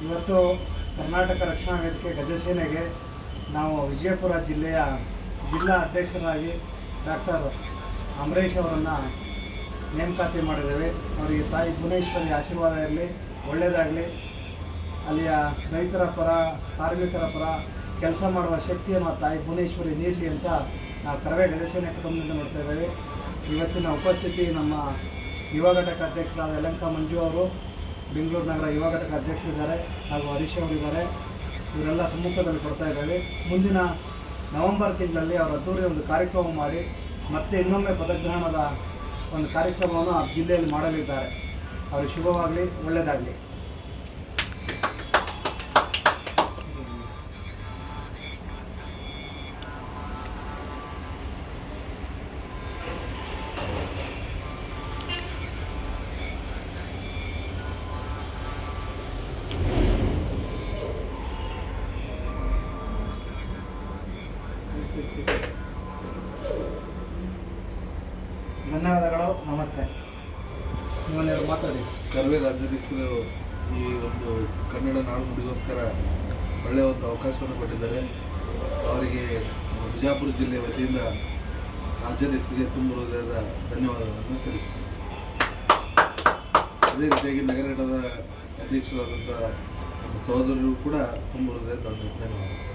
ಇವತ್ತು ಕರ್ನಾಟಕ ರಕ್ಷಣಾ ವೇದಿಕೆ ಗಜಸೇನೆಗೆ ನಾವು ವಿಜಯಪುರ ಜಿಲ್ಲೆಯ ಜಿಲ್ಲಾ ಅಧ್ಯಕ್ಷರಾಗಿ ಡಾಕ್ಟರ್ ಅಮರೇಶ್ ಅವರನ್ನು ನೇಮಕಾತಿ ಮಾಡಿದ್ದೇವೆ. ಅವರಿಗೆ ತಾಯಿ ಭುವನೇಶ್ವರಿ ಆಶೀರ್ವಾದ ಇರಲಿ, ಒಳ್ಳೆಯದಾಗಲಿ. ಅಲ್ಲಿಯ ರೈತರ ಪರ, ಕಾರ್ಮಿಕರ ಪರ ಕೆಲಸ ಮಾಡುವ ಶಕ್ತಿಯನ್ನು ತಾಯಿ ಭುವನೇಶ್ವರಿ ನೀಡಲಿ ಅಂತ ನಾವು ಕರವೇ ಗಜಸೇನೆ ಕುಟುಂಬದಿಂದ ನೋಡ್ತಾ ಇದ್ದೇವೆ. ಇವತ್ತಿನ ಉಪಸ್ಥಿತಿ ನಮ್ಮ ಯುವ ಘಟಕ ಅಧ್ಯಕ್ಷರಾದ ಯಲಂಕ ಮಂಜು ಅವರು, ಬೆಂಗಳೂರು ನಗರ ಯುವ ಘಟಕ ಅಧ್ಯಕ್ಷರಿದ್ದಾರೆ, ಹಾಗೂ ಹರೀಶ್ ಅವರಿದ್ದಾರೆ. ಇವರೆಲ್ಲ ಸಮ್ಮುಖದಲ್ಲಿ ಕೊಡ್ತಾ ಇದ್ದೇವೆ. ಮುಂದಿನ ನವೆಂಬರ್ ತಿಂಗಳಲ್ಲಿ ಅವರ ಅದ್ದೂರಿ ಒಂದು ಕಾರ್ಯಕ್ರಮ ಮಾಡಿ ಮತ್ತೆ ಇನ್ನೊಮ್ಮೆ ಪದಗ್ರಹಣದ ಒಂದು ಕಾರ್ಯಕ್ರಮವನ್ನು ಆ ಜಿಲ್ಲೆಯಲ್ಲಿ ಮಾಡಲಿದ್ದಾರೆ. ಅವರಿಗೆ ಶುಭವಾಗಲಿ, ಒಳ್ಳೆಯದಾಗಲಿ. ಧನ್ಯವಾದಗಳು. ನಮಸ್ತೆ. ನೀವನ್ನೆರಡು ಮಾತಾಡಿ. ಕರವೇ ರಾಜ್ಯಾಧ್ಯಕ್ಷರು ಈ ಒಂದು ಕನ್ನಡ ನಾಡು ನುಡಿಗೋಸ್ಕರ ಒಳ್ಳೆಯ ಒಂದು ಅವಕಾಶವನ್ನು ಕೊಟ್ಟಿದ್ದಾರೆ. ಅವರಿಗೆ ಬಿಜಾಪುರ ಜಿಲ್ಲೆಯ ವತಿಯಿಂದ ರಾಜ್ಯಾಧ್ಯಕ್ಷರಿಗೆ ತುಂಬ ಹೃದಯದ ಧನ್ಯವಾದಗಳನ್ನು ಸಲ್ಲಿಸ್ತೇನೆ. ಅದೇ ರೀತಿಯಾಗಿ ನಗರ ಘಟಕದ ಅಧ್ಯಕ್ಷರಾದಂಥ ನಮ್ಮ ಸಹೋದರರು ಕೂಡ ತುಂಬ ಹೃದಯದ ಧನ್ಯವಾದ.